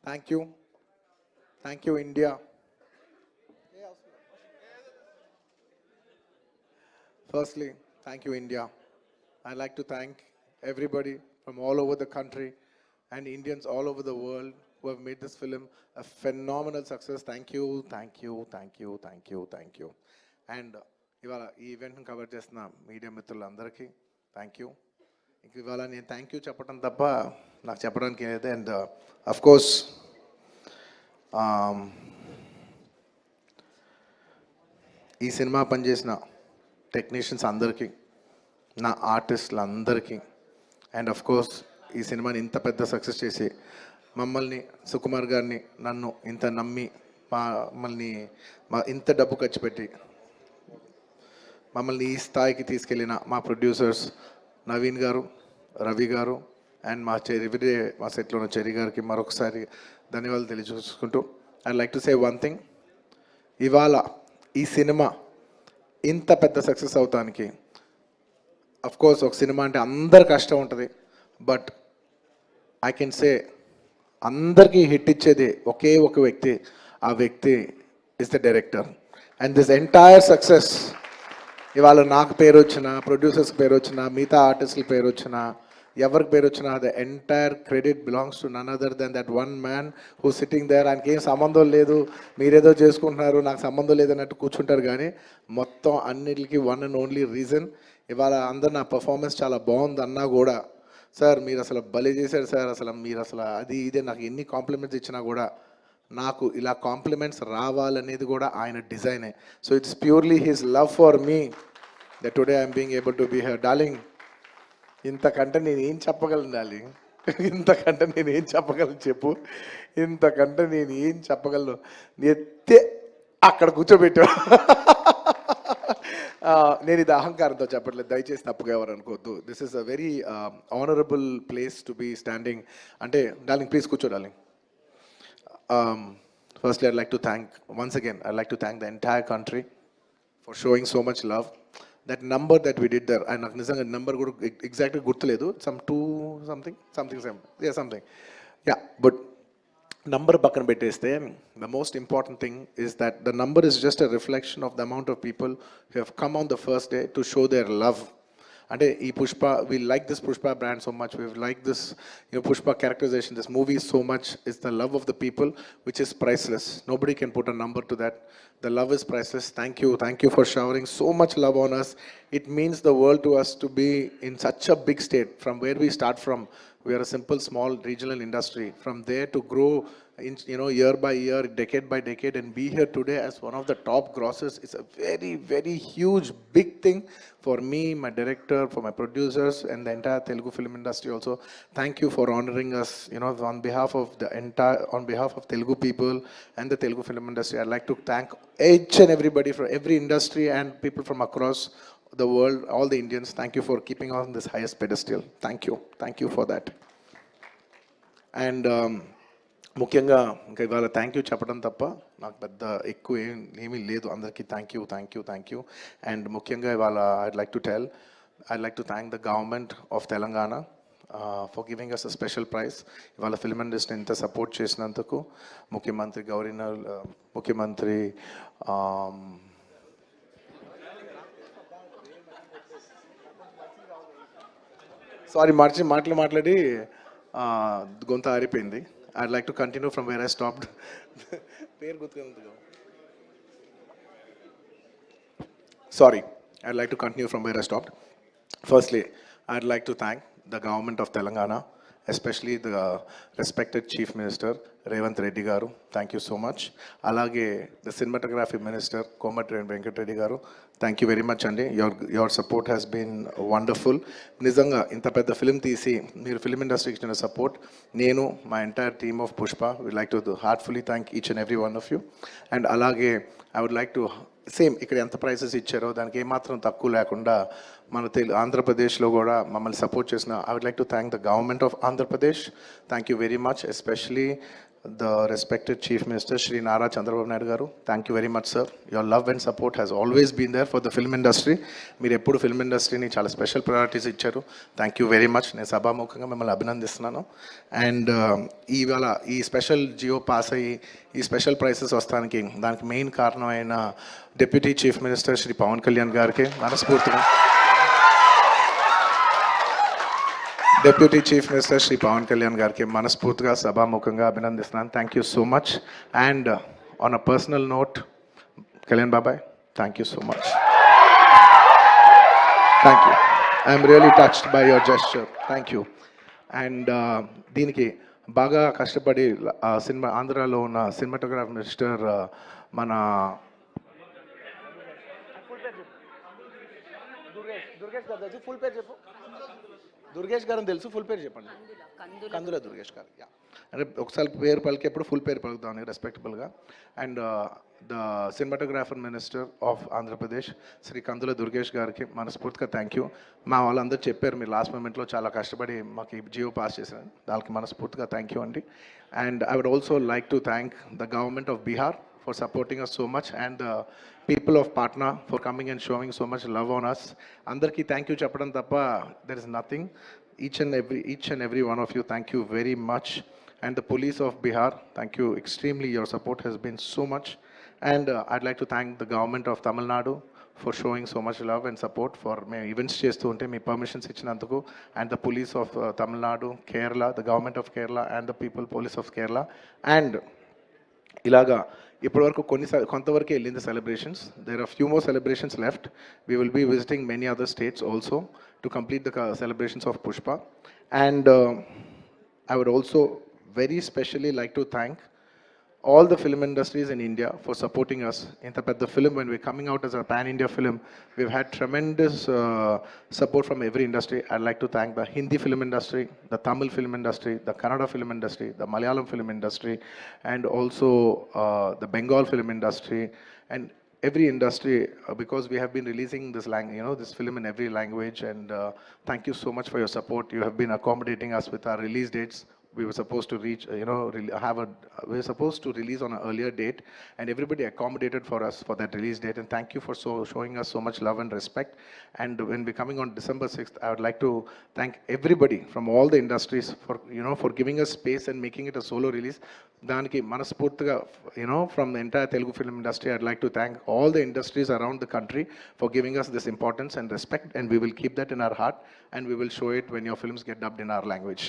Thank you. Thank you, India. Firstly, thank you, India. I'd like to thank everybody from all over the country and Indians all over the world who have made this film a phenomenal success. Thank you, thank you, thank you, thank you, thank you. And ఇవాళ ఈ ఈవెంట్ని cover చేస్తున్న media మిత్రులందరికీ thank you. ఇంక ఇవాళ నేను thank you చెప్పడం తప్ప నాకు చెప్పడానికి ఏదైతే అండ్ అఫ్ కోర్స్ ఈ సినిమా పనిచేసిన టెక్నీషియన్స్ అందరికీ, నా ఆర్టిస్టులు అందరికీ, అండ్ అఫ్ కోర్స్ ఈ సినిమాని ఇంత పెద్ద సక్సెస్ చేసి మమ్మల్ని సుకుమార్ గారిని నన్ను ఇంత నమ్మి మమ్మల్ని ఇంత డబ్బు ఖర్చు పెట్టి మమ్మల్ని ఈ స్థాయికి తీసుకెళ్ళిన మా ప్రొడ్యూసర్స్ నవీన్ గారు, రవి గారు అండ్ మా ఎవ్రీడే మా సెట్లో ఉన్న చెరి గారికి మరొకసారి ధన్యవాదాలు తెలియజేసుకుంటూ I like to say one thing. ఇవాళ ఈ సినిమా ఇంత పెద్ద సక్సెస్ అవటానికి అఫ్ కోర్స్ ఒక సినిమా అంటే అందరి కష్టం ఉంటుంది, బట్ ఐ కెన్ సే అందరికీ హిట్ ఇచ్చేది ఒకే ఒక వ్యక్తి, ఆ వ్యక్తి is the director. And this entire success ఇవాళ నాకు పేరు వచ్చిన, ప్రొడ్యూసర్స్కి పేరు వచ్చిన, మిగతా ఆర్టిస్టుల పేరు వచ్చిన, ఎవరికి పేరు వచ్చినా the entire credit belongs to none other than that one man who sitting there. ఆయనకి ఏం సంబంధం లేదు, మీరేదో చేసుకుంటున్నారు, నాకు సంబంధం లేదన్నట్టు కూర్చుంటారు. కానీ మొత్తం అన్నిటికీ వన్ అండ్ ఓన్లీ రీజన్ ఇవాళ అందరు నా పర్ఫార్మెన్స్ చాలా బాగుంది అన్నా కూడా, సార్ మీరు అసలు భలే చేశారు సార్, అసలు మీరు అసలు అది ఇదే నాకు ఎన్ని కాంప్లిమెంట్స్ ఇచ్చినా కూడా నాకు ఇలా కాంప్లిమెంట్స్ రావాలనేది కూడా ఆయన డిజైనే. So it's purely his love for me that today I'm being able to be here. Darling, ఇంతకంటే నేను ఏం చెప్పగలను డార్లింగ్, ఇంతకంటే నేను ఏం చెప్పగలను చెప్పు, ఇంతకంటే నేను ఏం చెప్పగలను. ఎత్తే అక్కడ కూర్చోబెట్టా. నేను ఇది అహంకారంతో చెప్పట్లేదు, దయచేసి తప్పుగా ఎవరు అనుకోవద్దు. This is a very honourable place to be standing. అంటే డార్లింగ్ ప్లీజ్ కూర్చో darling. Firstly, I'd like to thank, once again, I'd like to thank the entire country for showing so much love. That number that we did there, and నాకు నిజంగా number కూడా ఎగ్జాక్ట్గా గుర్తులేదు, some 2 something, yeah, but number పక్కన పెట్టేస్తే the most important thing is that the number is just a reflection of the amount of people who have come on the first day to show their love. అంటే ఈ Pushpa, we like this Pushpa brand so much, we like this, Pushpa characterization, this movie so much. Is the love of the people which is priceless. Nobody can put a number to that. The love is priceless. Thank you for showering so much love on us. It means the world to us to be in such a big state. From where we start from, we are a simple small regional industry. From there to grow year by year, decade by decade, and be here today as one of the top grossers is a very, very huge, big thing for me, my director, for my producers, and the entire Telugu film industry also. Thank you for honoring us, on behalf of Telugu people and the Telugu film industry. I'd like to thank each and everybody from every industry and people from across the world, all the Indians. Thank you for keeping on this highest pedestal. Thank you for that. And ముఖ్యంగా ఇంకా ఇవాళ thank you చెప్పడం తప్ప నాకు పెద్ద ఎక్కువ ఏమీ లేదు. అందరికీ థ్యాంక్ యూ. అండ్ ముఖ్యంగా ఇవాళ I'd like to thank the government of Telangana for giving us a special prize. ఇవాళ ఫిల్మ్ ఇండస్ట్రీని ఇంత సపోర్ట్ చేసినందుకు ముఖ్యమంత్రి సారీ మాట్లాడి గొంత ఆరిపోయింది. I'd like to continue from where I stopped. Sorry, I'd like to continue from where I stopped. Firstly, I'd like to thank the government of Telangana, especially the respected Chief Minister Revanth Reddy garu. Thank you so much. Alage the cinematography minister Komatreddy Venkat Reddy garu. Thank you very much andi. Your support has been wonderful. Nizanga inta pedda film teesi meer film industry ki ichina support nenu my entire team of Pushpa would like to heartfully thank each and every one of you. And alage I would like to same ఇక్కడ ఎంత prices ఇచ్చారో దానికి ఏమాత్రం తక్కువ లేకుండా మన ఆంధ్రప్రదేశ్లో కూడా మమ్మల్ని సపోర్ట్ చేసిన I would like to thank the government of Andhra Pradesh. Thank you very much, especially the respected Chief Minister Shri Nara Chandrababu Naidu garu. Thank you very much, sir. Your love and support has always been there for the film industry. మీరు ఎప్పుడు film ఇండస్ట్రీని చాలా special priorities ఇచ్చారు. Thank you very much. నేను సభాముఖంగా మిమ్మల్ని అభినందిస్తున్నాను. And ఇవాళ ఈ స్పెషల్ జియో పాస్ అయ్యి ఈ స్పెషల్ ప్రైసెస్ వస్తానికి దానికి మెయిన్ కారణం అయిన deputy chief minister Shri Pawan Kalyan గారికి మనస్ఫూర్తిగా, deputy chief minister Shri Pawan Kalyan గారికి మనస్ఫూర్తిగా సభాముఖంగా అభినందిస్తున్నాను. Thank you so much. And on a personal note, Kalyan బాబాయ్, thank you so much. Thank you. I'm really touched by your gesture. Thank you. And దీనికి బాగా కష్టపడి సినిమా ఆంధ్రాలో ఉన్న సినిమాటోగ్రాఫ్ మినిస్టర్ మన దుర్గేష్ గారు తెలుసు, ఫుల్ పేరు చెప్పండి. కందుల దుర్గేష్ గారు. యా, అంటే ఒకసారి పేరు పలికేప్పుడు ఫుల్ పేరు పలుకుతామని రెస్పెక్టబుల్గా. And the cinematographer minister of Andhra Pradesh Shri Kandula Durgesh గారికి మనస్ఫూర్తిగా థ్యాంక్ యూ. మా వాళ్ళందరూ చెప్పారు మీరు లాస్ట్ మూమెంట్లో చాలా కష్టపడి మాకు ఈ జియో పాస్ చేశారు, దానికి మనస్ఫూర్తిగా థ్యాంక్ యూ అండి. And I would also like to thank the government of Bihar for supporting us so much, and the people of Patna for coming and showing so much love on us. Andarki thank you cheppadam tappa there is nothing. Each and every one of you, thank you very much. And the police of Bihar, thank you extremely. Your support has been so much. And I'd like to thank the government of Tamil Nadu for showing so much love and support for me events chestu unte me permissions ichinanduku, and the police of Tamil Nadu, Kerala, the government of Kerala, and the people police of Kerala. And ఇలాగా ఇప్పటివరకు కొంతవరకు వెళ్ళింది celebrations. There are few more celebrations left. We will be visiting many other states also to complete the celebrations of Pushpa. And I would also very specially like to thank all the film industries in India for supporting us. Inta pedda film, when we're coming out as a pan-India film, we've had tremendous support from every industry. I'd like to thank the Hindi film industry, the Tamil film industry, the Kannada film industry, the Malayalam film industry, and also the Bengal film industry, and every industry, because we have been releasing this this film in every language. And thank you so much for your support. You have been accommodating us with our release dates. We were supposed to reach, we were supposed to release on an earlier date, and everybody accommodated for us for that release date. And thank you for showing us so much love and respect. And when we're coming on December 6th, I would like to thank everybody from all the industries for, for giving us space and making it a solo release. Daniki manaspurtiga, from the entire Telugu film industry, I'd like to thank all the industries around the country for giving us this importance and respect, and we will keep that in our heart, and we will show it when your films get dubbed in our language.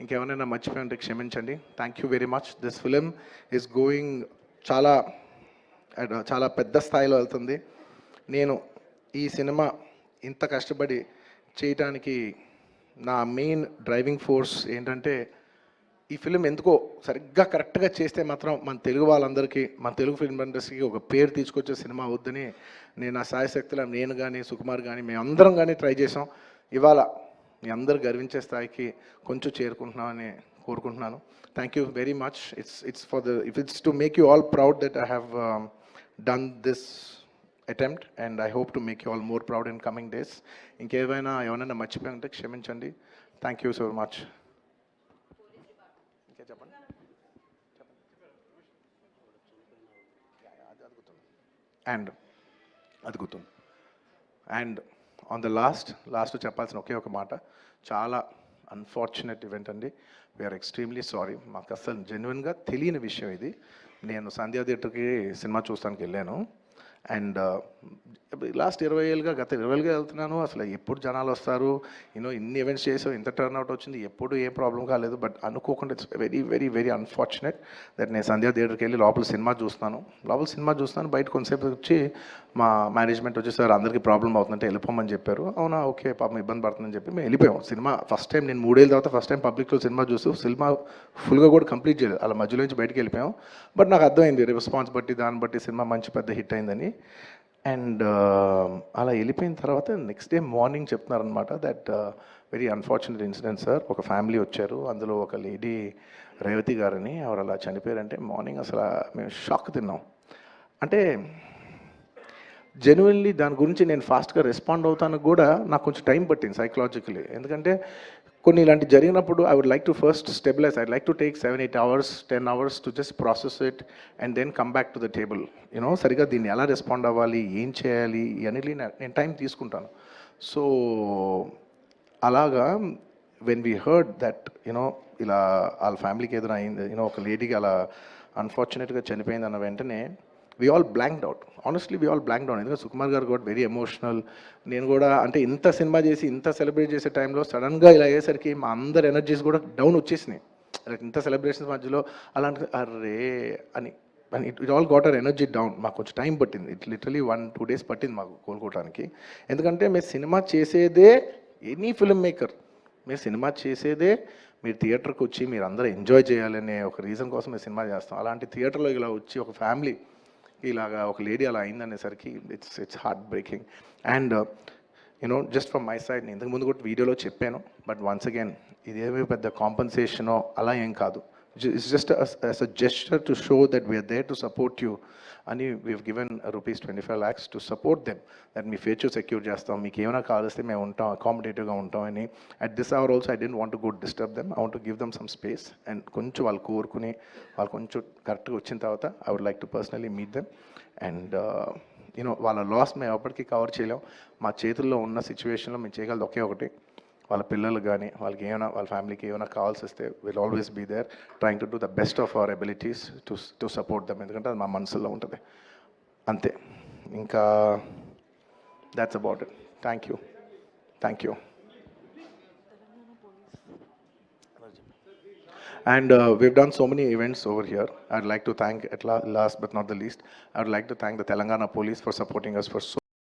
ఇంకేమైనా మర్చిపోయింటే క్షమించండి. Thank you very much. This film is going చాలా పెద్ద స్థాయిలో వెళ్తుంది. నేను ఈ cinema ఇంత కష్టపడి చేయటానికి నా మెయిన్ డ్రైవింగ్ ఫోర్స్ ఏంటంటే, ఈ ఫిలిం ఎందుకో సరిగ్గా కరెక్ట్గా చేస్తే మాత్రం మన తెలుగు వాళ్ళందరికీ, మన తెలుగు ఫిల్మ్ ఇండస్ట్రీకి ఒక పేరు తీసుకొచ్చే సినిమా అవుద్దని నేను నా సాయశక్తుల నేను కానీ సుకుమార్ కానీ మేమందరం కానీ ట్రై చేసాం. ఇవాళ మీ అందరూ గర్వించే స్థాయికి కొంచెం చేరుకుంటున్నామని కోరుకుంటున్నాను. Thank you very much. It's to make you all proud that I have done this attempt, and I hope to make you all more proud in coming days. ఎవరైనా మర్చిపోయి ఉంటే క్షమించండి. Thank you so much. చెప్పండి. And అది గుర్తుంది. And on the last చెప్పాల్సిన ఒకే ఒక మాట, చాలా అన్ఫార్చునేట్ ఈవెంట్ అండి. We are extremely sorry. మాకు అసలు జెన్యున్గా తెలియని విషయం ఇది. నేను సంధ్యా థియేటర్కి సినిమా చూస్తానికి వెళ్ళాను, అండ్ లాస్ట్ 20 ఏళ్ళుగా గత 20 ఏళ్ళుగా వెళ్తున్నాను. అసలు ఎప్పుడు జనాలు వస్తారు, ఇన్ని ఈవెంట్స్ చేసావు, ఇంత టర్న్అవుట్ వచ్చింది, ఎప్పుడు ఏ ప్రాబ్లం కాలేదు. బట్ అనుకోకుండా it's very very very unfortunate that నేను సంధ్యా థియేటర్కి వెళ్ళి లోపల సినిమా చూస్తున్నాను. బయట కొంతసేపు వచ్చి మా మేనేజ్మెంట్ వచ్చి, సార్ అందరికీ ప్రాబ్లం అవుతుందంటే వెళ్ళిపోమని చెప్పారు. అవునా, ఓకే, పాపం ఇబ్బంది పడుతుందని చెప్పి మేము వెళ్ళిపోయాం. సినిమా ఫస్ట్ టైం నేను 3 ఏళ్ళ తర్వాత ఫస్ట్ టైం పబ్లిక్లో సినిమా చూస్తూ సినిమా ఫుల్గా కూడా కంప్లీట్ చేయలేదు, అలా మధ్యలో నుంచి బయటకు వెళ్ళిపోయాం. బట్ నాకు అర్థమైంది రెస్పాన్స్ బట్టి, దాన్ని బట్టి సినిమా మంచి పెద్ద హిట్ అయిందని. అండ్ అలా వెళ్ళిపోయిన తర్వాత నెక్స్ట్ డే మార్నింగ్ చెప్తున్నారనమాట that very unfortunate incident sir, ఒక ఫ్యామిలీ వచ్చారు, అందులో ఒక లేడీ రేవతి గారని, ఎవరు అలా చనిపోయారంటే మార్నింగ్ అసలు మేము షాక్ తిన్నాం. అంటే జెన్యున్లీ దాని గురించి నేను ఫాస్ట్గా రెస్పాండ్ అవుతాను కూడా నాకు కొంచెం టైం పట్టింది సైకలాజికలీ. ఎందుకంటే కొన్ని ఇలాంటి జరిగినప్పుడు I would like to first stabilize. I like to take 7-8 hours 10 hours to just process it and then come back to the table. You know సరిగా దీన్ని ఎలా రెస్పాండ్ అవ్వాలి, ఏం చేయాలి ఇవన్నీ నేను టైం తీసుకుంటాను. సో అలాగా when we heard that you know ఇలా వాళ్ళ ఫ్యామిలీకి ఏదైనా అయింది, యూనో ఒక లేడీకి అలా అన్ఫార్చునేట్గా చనిపోయింది అన్న వెంటనే we all blanked out. Honestly we all blanked out. ఎందుకంటే సుకుమార్ గారు కూడా వెరీ ఎమోషనల్. నేను కూడా అంటే ఇంత సినిమా చేసి ఇంత సెలబ్రేట్ చేసే టైంలో సడన్గా ఇలా అయ్యేసరికి మా అందరి ఎనర్జీస్ కూడా డౌన్ వచ్చేసినాయి. ఇంత సెలబ్రేషన్స్ మధ్యలో అలాంటి అర్రే అని అని it all got our energy down. మాకు కొంచెం టైం పట్టింది. ఇట్ లిటరలీ 1-2 days పట్టింది మాకు కోలుకోవడానికి. ఎందుకంటే మీరు సినిమా చేసేదే, ఎనీ ఫిల్మ్ మేకర్ మీరు సినిమా చేసేదే మీరు థియేటర్కి వచ్చి మీరు అందరూ ఎంజాయ్ చేయాలనే ఒక రీజన్ కోసం మేము సినిమా చేస్తాం. అలాంటి థియేటర్లో ఇలా వచ్చి ఒక ఫ్యామిలీ ఇలాగా ఒక లేడీ అలా అయిందనేసరికి it's heart breaking. And you know just from my side, నేను ఇంతకుముందు కూడా వీడియోలో చెప్పాను, బట్ వన్స్ అగైన్ ఇదేమీ పెద్ద కాంపన్సేషనో అలా ఏం కాదు. It's just as a gesture to show that we are there to support you అని we've given rupees 25 lakhs to support them, that మీ ఫ్యూచర్ సెక్యూర్ చేస్తాం, మీకు ఏమైనా కావాల్స్తే మేము ఉంటాం, అకామిడేటివ్గా ఉంటాం అని. At this hour also I didn't want to go disturb them. I want to give them some space and కొంచెం వాళ్ళు కోరుకుని వాళ్ళు కొంచెం కరెక్ట్గా వచ్చిన తర్వాత I would like to personally meet them. And you know వాళ్ళ లాస్ మేము ఎప్పటికీ కవర్ చేయలేం. మా చేతుల్లో ఉన్న సిచ్యువేషన్లో మేము చేయగలదు ఒకే ఒకటి, వాళ్ళ పిల్లలు కానీ వాళ్ళకి ఏమైనా వాళ్ళ ఫ్యామిలీకి ఏమైనా కావాల్సి వస్తే will always be there trying to do the best of our abilities to support them. ఎందుకంటే అది మా మనసులో ఉంటుంది అంతే. ఇంకా that's about it. Thank you. And we've done so many events over here. I'd like to thank, last but not the least, I would like to thank the Telangana Police for supporting us for so